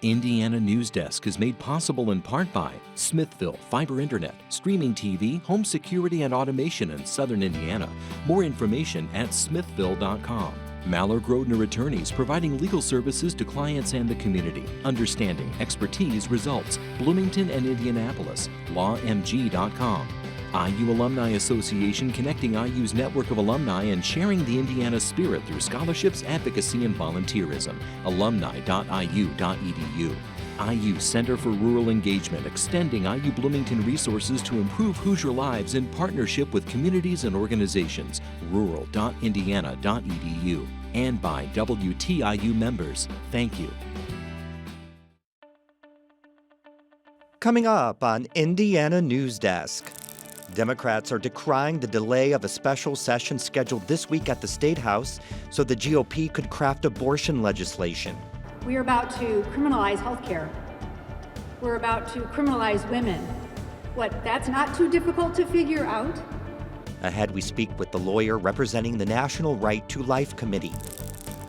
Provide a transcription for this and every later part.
Indiana Newsdesk is made possible in part by Smithville Fiber Internet, streaming TV, home security and automation in Southern Indiana. More information at smithville.com. Maller Grodner Attorneys, providing legal services to clients and the community. Understanding, expertise, results. Bloomington and Indianapolis. lawmg.com. IU Alumni Association, connecting IU's network of alumni and sharing the Indiana spirit through scholarships, advocacy, and volunteerism. alumni.iu.edu. IU Center for Rural Engagement, extending IU Bloomington resources to improve Hoosier lives in partnership with communities and organizations. rural.indiana.edu. And by WTIU members. Thank you. Coming up on Indiana Newsdesk. Democrats are decrying the delay of a special session scheduled this week at the State House so the GOP could craft abortion legislation. We are about to criminalize health care. We're about to criminalize women. That's not too difficult to figure out? Ahead, we speak with the lawyer representing the National Right to Life Committee.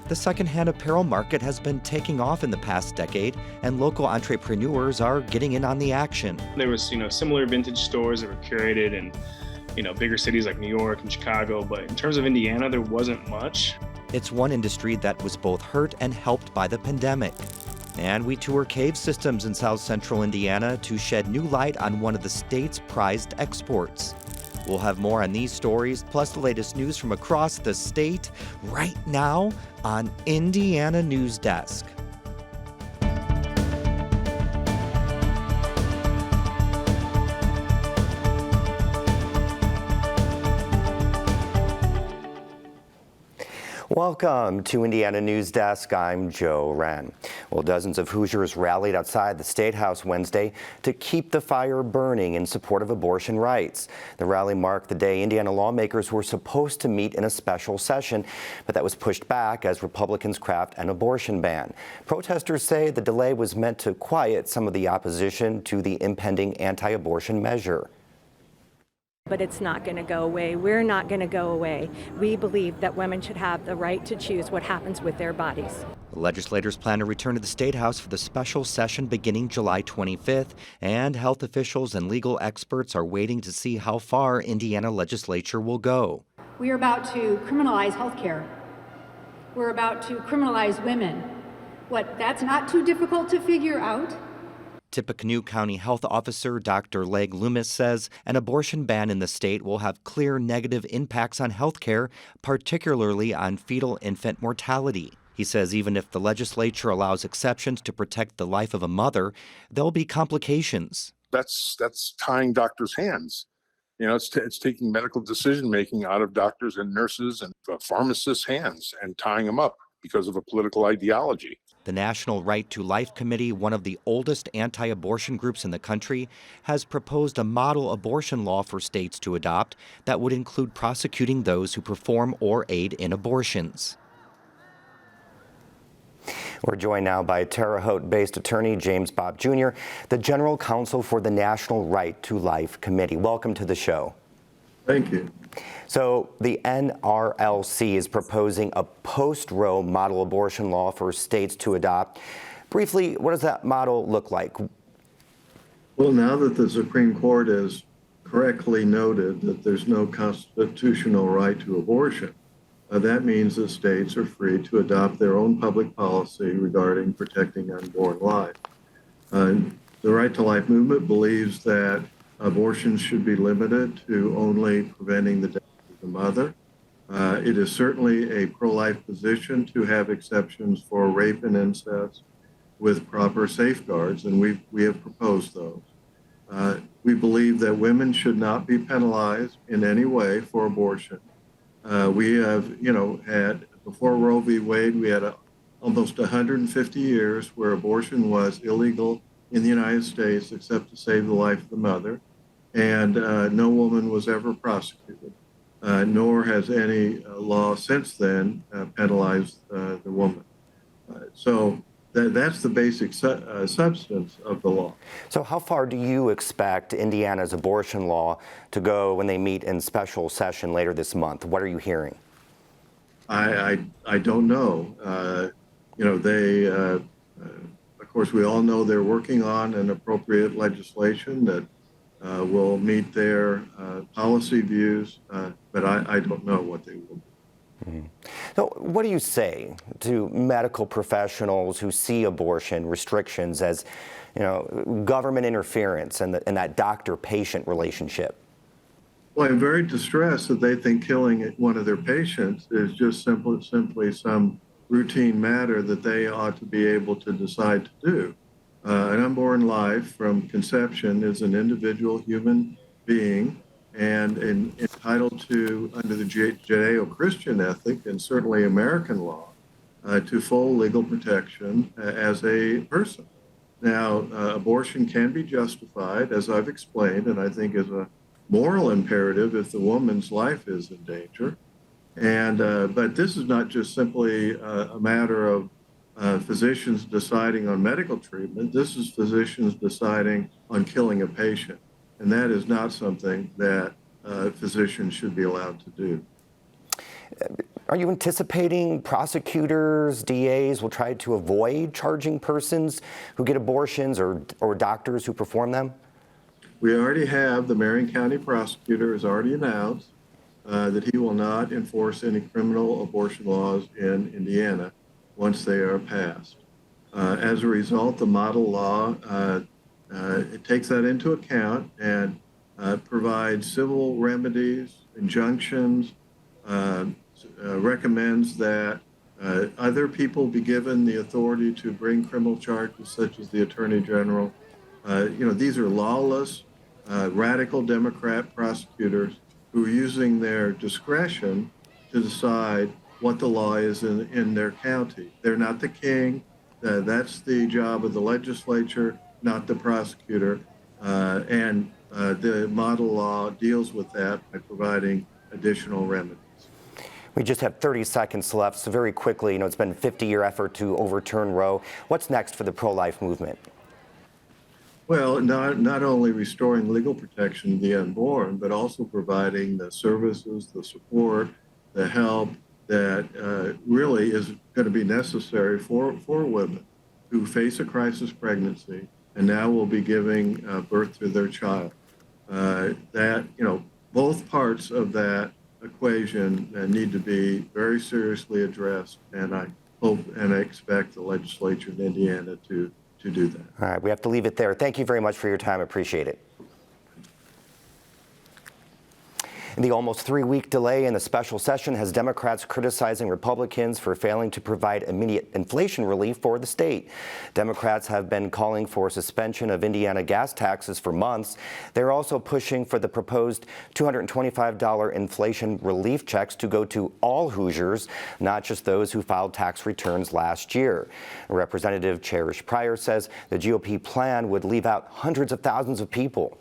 The secondhand apparel market has been taking off in the past decade, and local entrepreneurs are getting in on the action. There was, similar vintage stores that were curated in, bigger cities like New York and Chicago, but in terms of Indiana, there wasn't much. It's one industry that was both hurt and helped by the pandemic. And we tour cave systems in South Central Indiana to shed new light on one of the state's prized exports. We'll have more on these stories, plus the latest news from across the state, right now on Indiana Newsdesk. Welcome to Indiana Newsdesk. I'm Joe Wren. Well, dozens of Hoosiers rallied outside the State House Wednesday to keep the fire burning in support of abortion rights. The rally marked the day Indiana lawmakers were supposed to meet in a special session, but that was pushed back as Republicans craft an abortion ban. Protesters say the delay was meant to quiet some of the opposition to the impending anti-abortion measure. But it's not going to go away. We're not going to go away. We believe that women should have the right to choose what happens with their bodies. The legislators plan to return to the State House for the special session beginning July 25th, and health officials and legal experts are waiting to see how far Indiana legislature will go. We are about to criminalize health care. We're about to criminalize women. That's not too difficult to figure out? Tippecanoe County Health Officer Dr. Leg Loomis says an abortion ban in the state will have clear negative impacts on health care, particularly on fetal infant mortality. He says even if the legislature allows exceptions to protect the life of a mother, there'll be complications. That's tying doctors' hands. It's taking medical decision-making out of doctors and nurses and pharmacists' hands and tying them up because of a political ideology. The National Right to Life Committee, one of the oldest anti-abortion groups in the country, has proposed a model abortion law for states to adopt that would include prosecuting those who perform or aid in abortions. We're joined now by Terre Haute-based attorney James Bopp Jr., the general counsel for the National Right to Life Committee. Welcome to the show. Thank you. So the NRLC is proposing a post-Roe model abortion law for states to adopt. Briefly, what does that model look like? Well, now that the Supreme Court has correctly noted that there's no constitutional right to abortion, that means that states are free to adopt their own public policy regarding protecting unborn life. The Right to Life movement believes that abortions should be limited to only preventing the death of the mother. It is certainly a pro-life position to have exceptions for rape and incest with proper safeguards, and we have proposed those. We believe that women should not be penalized in any way for abortion. We have, had, before Roe v. Wade, we had almost 150 years where abortion was illegal in the United States except to save the life of the mother, and no woman was ever prosecuted, nor has any law since then penalized the woman. So that's the basic substance of the law. So how far do you expect Indiana's abortion law to go when they meet in special session later this month? What are you hearing? I don't know. They, of course, we all know they're working on an appropriate legislation that will meet their policy views, but I don't know what they will do. So what do you say to medical professionals who see abortion restrictions as, government interference and that doctor-patient relationship? Well, I'm very distressed that they think killing one of their patients is just simply some routine matter that they ought to be able to decide to do. An unborn life from conception is an individual human being and entitled to, under the Judeo-Christian ethic and certainly American law, to full legal protection as a person. Now, abortion can be justified, as I've explained, and I think is a moral imperative if the woman's life is in danger. And but this is not just simply a matter of physicians deciding on medical treatment. This is physicians deciding on killing a patient. And that is not something that physicians should be allowed to do. Are you anticipating prosecutors, DAs will try to avoid charging persons who get abortions or doctors who perform them? We already have, the Marion County prosecutor has already announced that he will not enforce any criminal abortion laws in Indiana once they are passed. As a result, the model law, it takes that into account and provides civil remedies, injunctions, recommends that other people be given the authority to bring criminal charges, such as the Attorney General. These are lawless, radical Democrat prosecutors who are using their discretion to decide what the law is in their county. They're not the king. That's the job of the legislature, not the prosecutor. And the model law deals with that by providing additional remedies. We just have 30 seconds left, so very quickly, it's been a 50-year effort to overturn Roe. What's next for the pro-life movement? Well, not only restoring legal protection to the unborn, but also providing the services, the support, the help that really is going to be necessary for women who face a crisis pregnancy and now will be giving birth to their child. Both parts of that equation need to be very seriously addressed, and I hope and I expect the legislature in Indiana to do that. All right, we have to leave it there. Thank you very much for your time. Appreciate it. The almost 3-week delay in the special session has Democrats criticizing Republicans for failing to provide immediate inflation relief for the state. Democrats have been calling for suspension of Indiana gas taxes for months. They're also pushing for the proposed $225 inflation relief checks to go to all Hoosiers, not just those who filed tax returns last year. Representative Cherish Pryor says the GOP plan would leave out hundreds of thousands of people.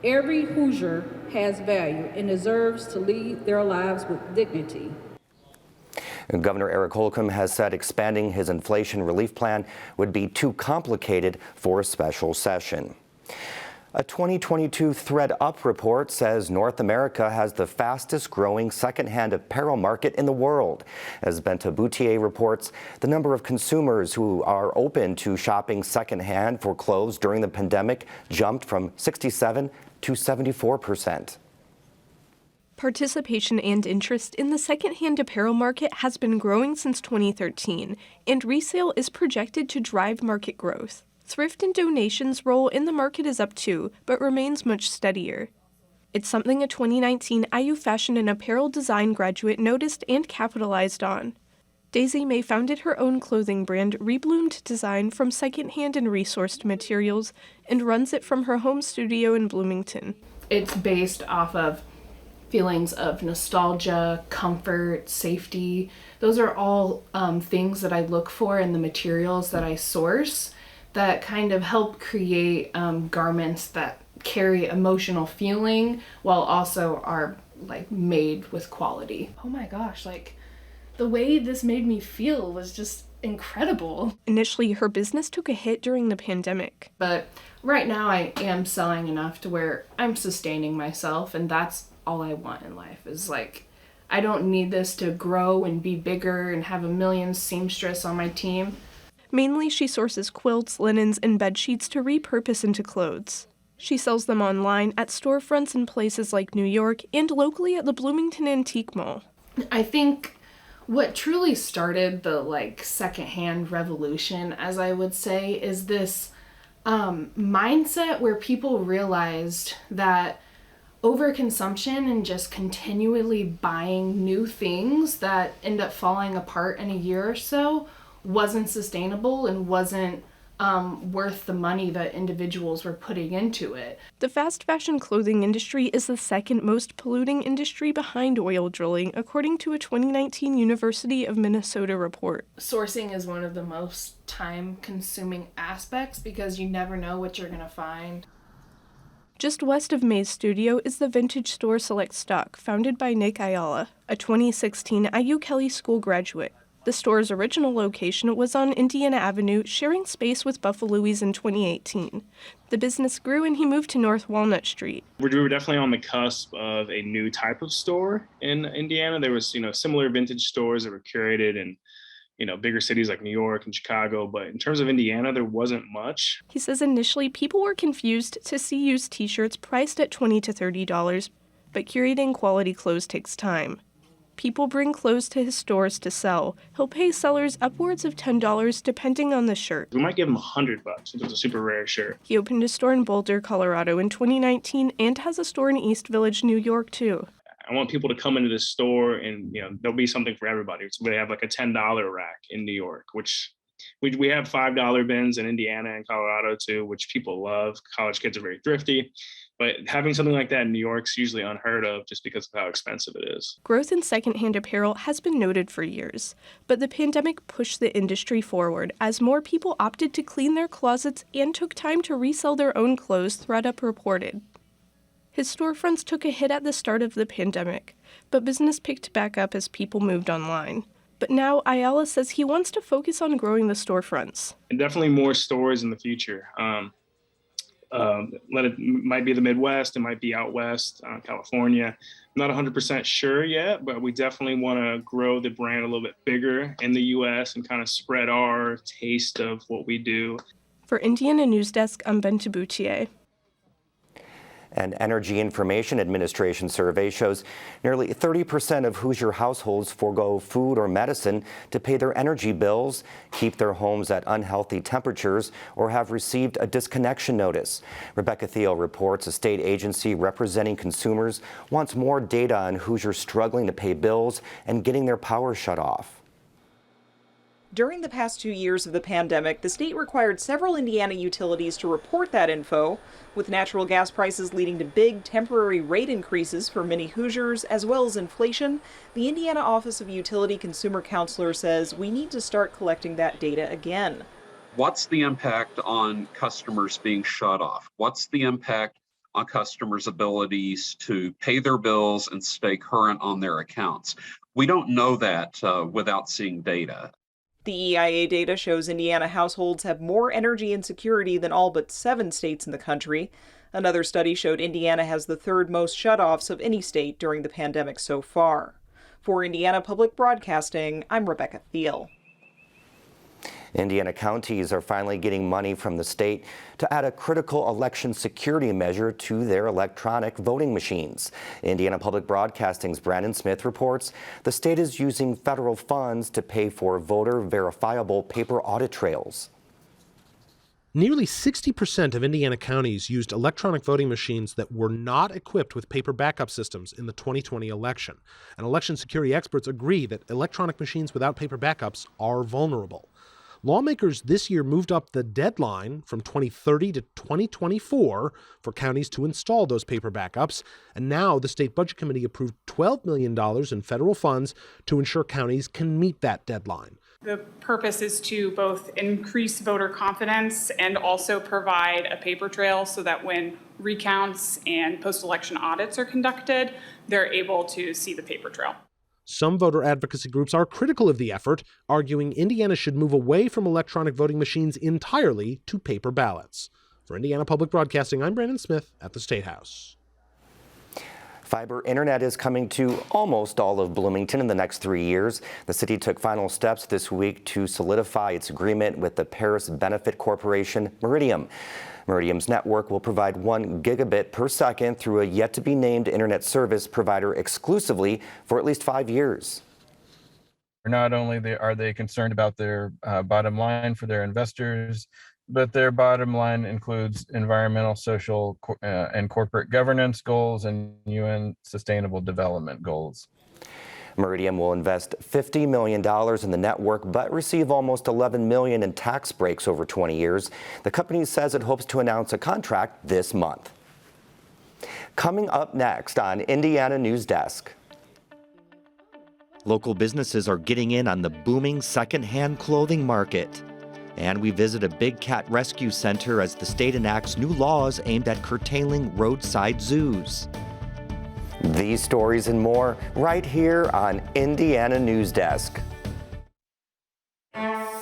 Every Hoosier has value and deserves to lead their lives with dignity. And Governor Eric Holcomb has said expanding his inflation relief plan would be too complicated for a special session. A 2022 ThreadUp report says North America has the fastest growing secondhand apparel market in the world. As Benta Boutier reports, the number of consumers who are open to shopping secondhand for clothes during the pandemic jumped from 67 to 74%. Participation and interest in the secondhand apparel market has been growing since 2013, and resale is projected to drive market growth. Thrift and donations' role in the market is up too, but remains much steadier. It's something a 2019 IU Fashion and Apparel Design graduate noticed and capitalized on. Daisy May founded her own clothing brand, Rebloomed Design, from secondhand and resourced materials, and runs it from her home studio in Bloomington. It's based off of feelings of nostalgia, comfort, safety. Those are all things that I look for in the materials that I source that kind of help create garments that carry emotional feeling while also are made with quality. Oh my gosh, the way this made me feel was just incredible. Initially, her business took a hit during the pandemic. But right now I am selling enough to where I'm sustaining myself, and that's all I want in life is I don't need this to grow and be bigger and have a million seamstress on my team. Mainly, she sources quilts, linens, and bed sheets to repurpose into clothes. She sells them online at storefronts in places like New York and locally at the Bloomington Antique Mall. I think what truly started the secondhand revolution, as I would say, is this mindset where people realized that overconsumption and just continually buying new things that end up falling apart in a year or so wasn't sustainable and wasn't worth the money that individuals were putting into it. The fast fashion clothing industry is the second most polluting industry behind oil drilling, according to a 2019 University of Minnesota report. Sourcing is one of the most time-consuming aspects because you never know what you're going to find. Just west of May's studio is the vintage store Select Stock, founded by Nick Ayala, a 2016 IU Kelley School graduate. The store's original location was on Indiana Avenue, sharing space with Buffalo's in 2018. The business grew and he moved to North Walnut Street. We were definitely on the cusp of a new type of store in Indiana. There was, similar vintage stores that were curated in, bigger cities like New York and Chicago. But in terms of Indiana, there wasn't much. He says initially people were confused to see used t-shirts priced at $20 to $30, but curating quality clothes takes time. People bring clothes to his stores to sell. He'll pay sellers upwards of $10 depending on the shirt. We might give him $100 if it's a super rare shirt. He opened a store in Boulder, Colorado in 2019 and has a store in East Village, New York too. I want people to come into this store and, there'll be something for everybody. So we have like a $10 rack in New York, which we have $5 bins in Indiana and Colorado too, which people love. College kids are very thrifty. But having something like that in New York's usually unheard of just because of how expensive it is. Growth in secondhand apparel has been noted for years, but the pandemic pushed the industry forward as more people opted to clean their closets and took time to resell their own clothes, ThredUp reported. His storefronts took a hit at the start of the pandemic, but business picked back up as people moved online. But now Ayala says he wants to focus on growing the storefronts. And definitely more stores in the future. Might be the Midwest, it might be out west, California. I'm not 100% sure yet, but we definitely want to grow the brand a little bit bigger in the U.S. and kind of spread our taste of what we do. For Indiana Newsdesk, I'm Ben Taboutier. An Energy Information Administration survey shows nearly 30% of Hoosier households forego food or medicine to pay their energy bills, keep their homes at unhealthy temperatures, or have received a disconnection notice. Rebecca Thiel reports a state agency representing consumers wants more data on Hoosiers struggling to pay bills and getting their power shut off. During the past 2 years of the pandemic, the state required several Indiana utilities to report that info, with natural gas prices leading to big temporary rate increases for many Hoosiers, as well as inflation. The Indiana Office of Utility Consumer Counselor says we need to start collecting that data again. What's the impact on customers being shut off? What's the impact on customers' abilities to pay their bills and stay current on their accounts? We don't know that without seeing data. The EIA data shows Indiana households have more energy insecurity than all but 7 states in the country. Another study showed Indiana has the third most shutoffs of any state during the pandemic so far. For Indiana Public Broadcasting, I'm Rebecca Thiel. Indiana counties are finally getting money from the state to add a critical election security measure to their electronic voting machines. Indiana Public Broadcasting's Brandon Smith reports the state is using federal funds to pay for voter verifiable paper audit trails. Nearly 60% of Indiana counties used electronic voting machines that were not equipped with paper backup systems in the 2020 election. And election security experts agree that electronic machines without paper backups are vulnerable. Lawmakers this year moved up the deadline from 2030 to 2024 for counties to install those paper backups, and now the State Budget Committee approved $12 million in federal funds to ensure counties can meet that deadline. The purpose is to both increase voter confidence and also provide a paper trail so that when recounts and post-election audits are conducted, they're able to see the paper trail. Some voter advocacy groups are critical of the effort, arguing Indiana should move away from electronic voting machines entirely to paper ballots. For Indiana Public Broadcasting, I'm Brandon Smith at the State House. Fiber internet is coming to almost all of Bloomington in the next 3 years. The city took final steps this week to solidify its agreement with the Paris Benefit Corporation, Meridiam. Meridiam's network will provide 1 gigabit per second through a yet-to-be-named internet service provider exclusively for at least 5 years. Not only are they concerned about their bottom line for their investors, but their bottom line includes environmental, social, and corporate governance goals and UN Sustainable Development Goals. Meridiam will invest $50 million in the network, but receive almost $11 million in tax breaks over 20 years. The company says it hopes to announce a contract this month. Coming up next on Indiana Newsdesk. Local businesses are getting in on the booming secondhand clothing market. And we visit a big cat rescue center as the state enacts new laws aimed at curtailing roadside zoos. These stories and more right here on Indiana Newsdesk.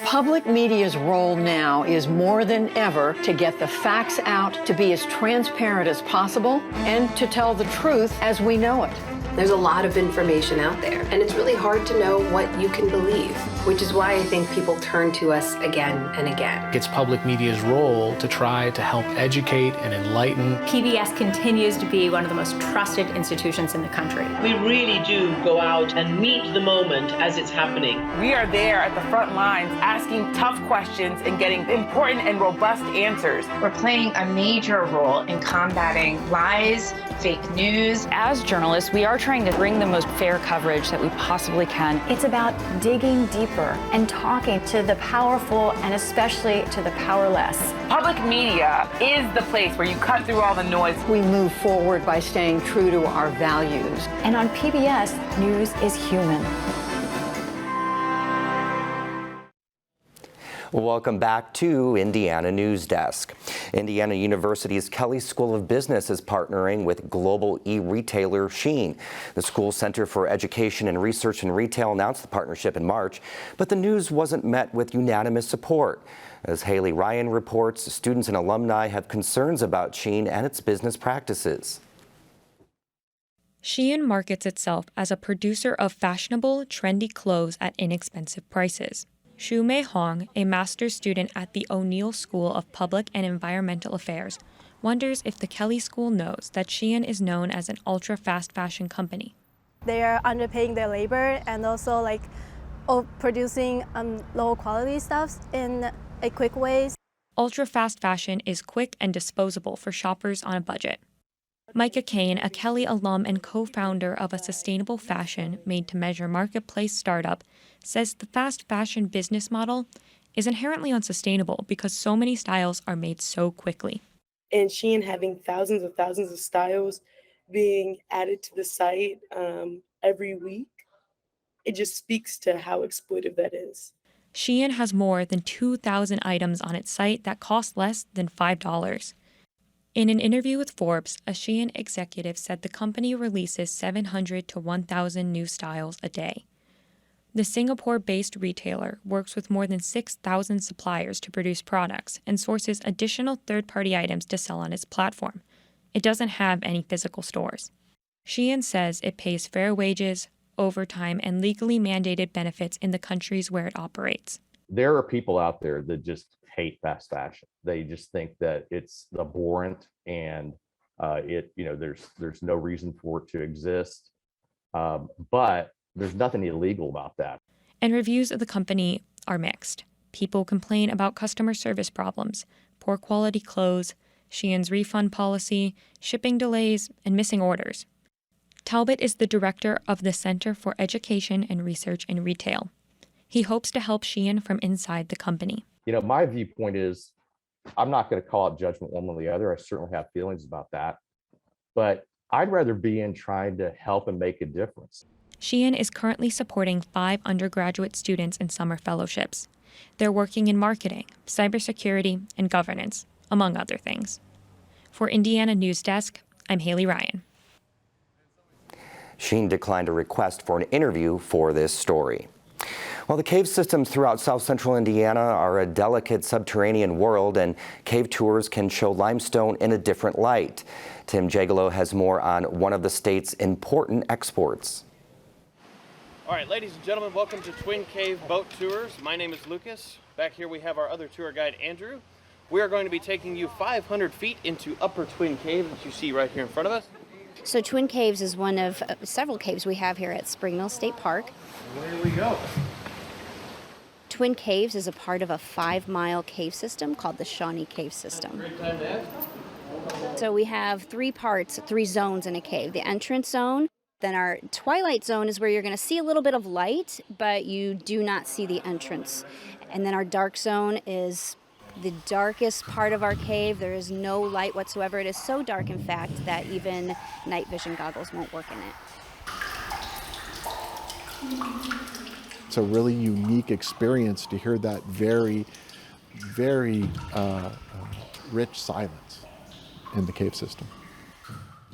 Public media's role now is more than ever to get the facts out, to be as transparent as possible, and to tell the truth as we know it. There's a lot of information out there, and it's really hard to know what you can believe, which is why I think people turn to us again and again. It's public media's role to try to help educate and enlighten. PBS continues to be one of the most trusted institutions in the country. We really do go out and meet the moment as it's happening. We are there at the front lines asking tough questions and getting important and robust answers. We're playing a major role in combating lies, fake news. As journalists, we are trying to bring the most fair coverage that we possibly can. It's about digging deeper and talking to the powerful and especially to the powerless. Public media is the place where you cut through all the noise. We move forward by staying true to our values. And on PBS, news is human. Welcome back to Indiana Newsdesk. Indiana University's Kelley School of Business is partnering with global e-retailer Shein. The School Center for Education and Research in Retail announced the partnership in March, but the news wasn't met with unanimous support. As Haley Ryan reports, students and alumni have concerns about Shein and its business practices. Shein markets itself as a producer of fashionable, trendy clothes at inexpensive prices. Shu Mei Hong, a master's student at the O'Neill School of Public and Environmental Affairs, wonders if the Kelley School knows that Shein is known as an ultra-fast fashion company. They are underpaying their labor and also producing low quality stuff in a quick ways. Ultra-fast fashion is quick and disposable for shoppers on a budget. Micah Kane, a Kelley alum and co-founder of a sustainable fashion made-to-measure marketplace startup, says the fast fashion business model is inherently unsustainable because so many styles are made so quickly. And Shein having thousands of styles being added to the site every week, it just speaks to how exploitive that is. Shein has more than 2,000 items on its site that cost less than $5. In an interview with Forbes, a Shein executive said the company releases 700 to 1,000 new styles a day. The Singapore-based retailer works with more than 6,000 suppliers to produce products and sources additional third-party items to sell on its platform. It doesn't have any physical stores. Shein says it pays fair wages, overtime, and legally mandated benefits in the countries where it operates. There are people out there that just hate fast fashion. They just think that it's abhorrent and there's no reason for it to exist. But there's nothing illegal about that. And reviews of the company are mixed. People complain about customer service problems, poor quality clothes, Shein's refund policy, shipping delays, and missing orders. Talbot is the director of the Center for Education and Research in Retail. He hopes to help Shein from inside the company. My viewpoint is I'm not going to call out judgment one way or the other. I certainly have feelings about that. But I'd rather be in trying to help and make a difference. Shein is currently supporting 5 undergraduate students in summer fellowships. They're working in marketing, cybersecurity, and governance, among other things. For Indiana Newsdesk, I'm Haley Ryan. Shein declined a request for an interview for this story. Well, the cave systems throughout south-central Indiana are a delicate subterranean world, and cave tours can show limestone in a different light. Tim Jagalo has more on one of the state's important exports. All right, ladies and gentlemen, welcome to Twin Cave Boat Tours. My name is Lucas. Back here we have our other tour guide, Andrew. We are going to be taking you 500 feet into Upper Twin Cave that you see right here in front of us. So Twin Caves is one of several caves we have here at Spring Mill State Park. Where we go? Twin Caves is a part of a 5-mile cave system called the Shawnee Cave System. Great time to ask. So we have 3 parts, 3 zones in a cave. The entrance zone, then our twilight zone is where you're going to see a little bit of light, but you do not see the entrance. And then our dark zone is the darkest part of our cave. There is no light whatsoever. It is so dark, in fact, that even night vision goggles won't work in it. It's a really unique experience to hear that very, very rich silence in the cave system.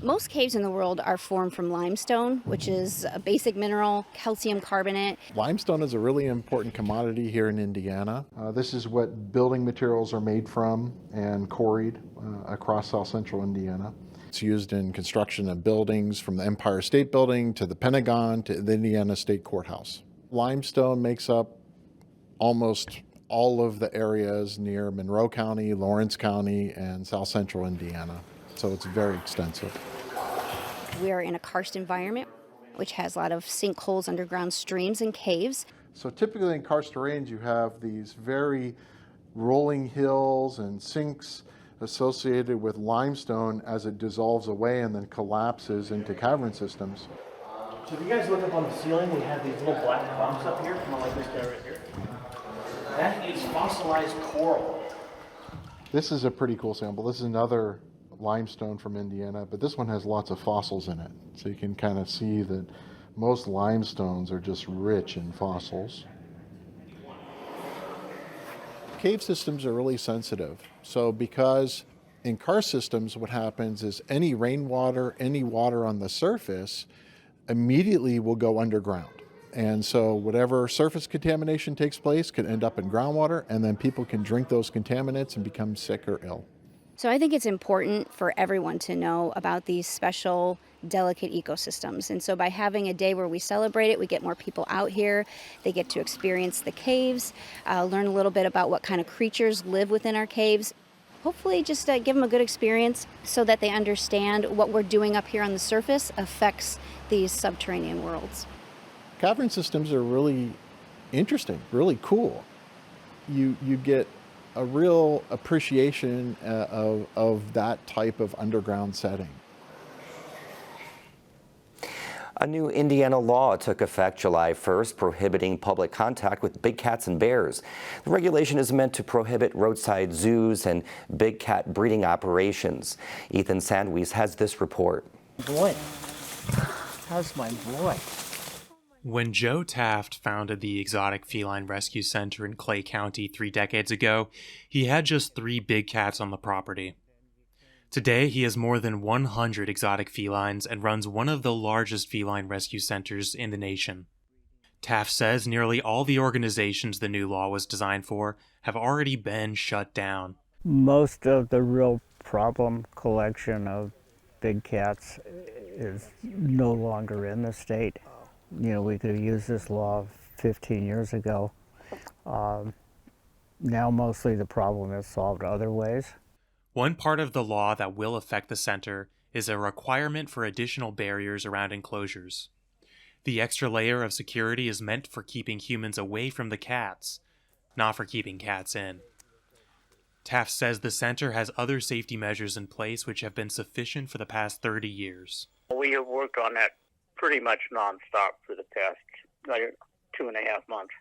Most caves in the world are formed from limestone, which is a basic mineral, calcium carbonate. Limestone is a really important commodity here in Indiana. This is what building materials are made from and quarried across South Central Indiana. It's used in construction of buildings from the Empire State Building to the Pentagon to the Indiana State Courthouse. Limestone makes up almost all of the areas near Monroe County, Lawrence County, and South Central Indiana. So it's very extensive. We are in a karst environment, which has a lot of sinkholes, underground streams, and caves. So typically in karst terrains, you have these very rolling hills and sinks associated with limestone as it dissolves away and then collapses into cavern systems. So if you guys look up on the ceiling, we have these little black clumps up here, kind of like this guy right here. That is fossilized coral. This is a pretty cool sample. This is another limestone from Indiana, but this one has lots of fossils in it. So you can kind of see that most limestones are just rich in fossils. Cave systems are really sensitive. So because in karst systems, what happens is any rainwater, any water on the surface immediately will go underground. And so whatever surface contamination takes place could end up in groundwater, and then people can drink those contaminants and become sick or ill. So I think it's important for everyone to know about these special, delicate ecosystems. And so by having a day where we celebrate it, we get more people out here. They get to experience the caves, learn a little bit about what kind of creatures live within our caves. Hopefully just give them a good experience so that they understand what we're doing up here on the surface affects these subterranean worlds. Cavern systems are really interesting, really cool. You get a real appreciation of that type of underground setting. A new Indiana law took effect July 1st, prohibiting public contact with big cats and bears. The regulation is meant to prohibit roadside zoos and big cat breeding operations. Ethan Sandwies has this report. Boy, how's my boy? When Joe Taft founded the Exotic Feline Rescue Center in Clay County 3 decades ago, he had just 3 big cats on the property. Today, he has more than 100 exotic felines and runs one of the largest feline rescue centers in the nation. Taft says nearly all the organizations the new law was designed for have already been shut down. Most of the real problem collection of big cats is no longer in the state. You know, we could have used this law 15 years ago. Now mostly the problem is solved other ways. One part of the law that will affect the center is a requirement for additional barriers around enclosures. The extra layer of security is meant for keeping humans away from the cats, not for keeping cats in. Taft says the center has other safety measures in place which have been sufficient for the past 30 years. We have worked on that pretty much nonstop for the past 2.5 months,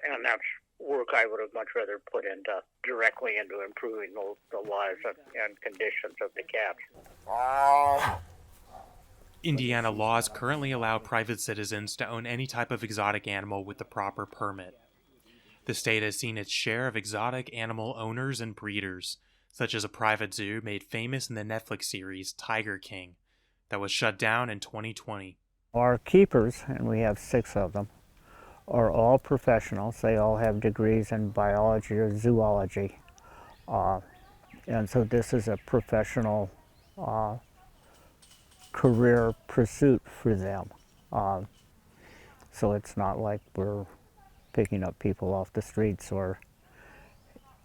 and that's work I would have much rather put directly into improving the lives and conditions of the cats. Indiana laws currently allow private citizens to own any type of exotic animal with the proper permit. The state has seen its share of exotic animal owners and breeders, such as a private zoo made famous in the Netflix series Tiger King, that was shut down in 2020. Our keepers, and we have 6 of them, are all professionals. They all have degrees in biology or zoology. And so this is a professional career pursuit for them. So it's not like we're picking up people off the streets, or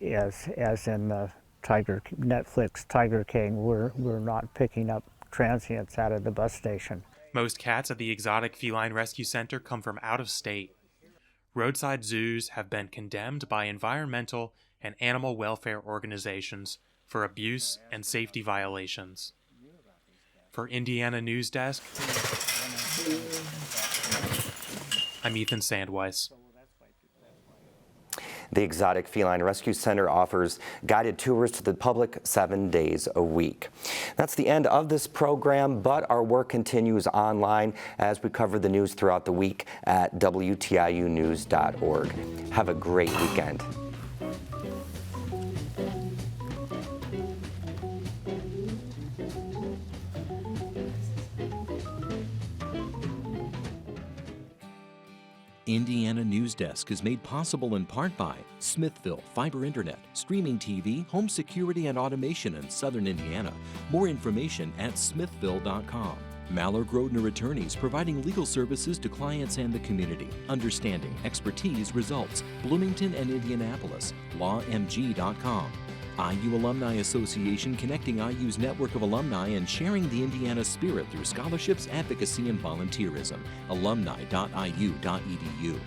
as in the Netflix Tiger King, we're not picking up transients out of the bus station. Most cats at the Exotic Feline Rescue Center come from out of state. Roadside zoos have been condemned by environmental and animal welfare organizations for abuse and safety violations. For Indiana Newsdesk, I'm Ethan Sandweiss. The Exotic Feline Rescue Center offers guided tours to the public 7 days a week. That's the end of this program, but our work continues online as we cover the news throughout the week at WTIUnews.org. Have a great weekend. Indiana Newsdesk is made possible in part by Smithville Fiber Internet, streaming TV, home security and automation in Southern Indiana. More information at smithville.com. Mallard Grodner Attorneys, providing legal services to clients and the community. Understanding, expertise, results. Bloomington and Indianapolis. lawmg.com. IU Alumni Association, connecting IU's network of alumni and sharing the Indiana spirit through scholarships, advocacy, and volunteerism. alumni.iu.edu.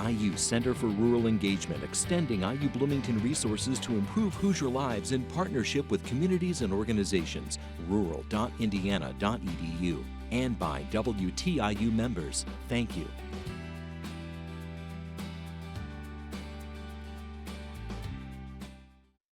IU Center for Rural Engagement, extending IU Bloomington resources to improve Hoosier lives in partnership with communities and organizations. rural.indiana.edu. And by WTIU members. Thank you.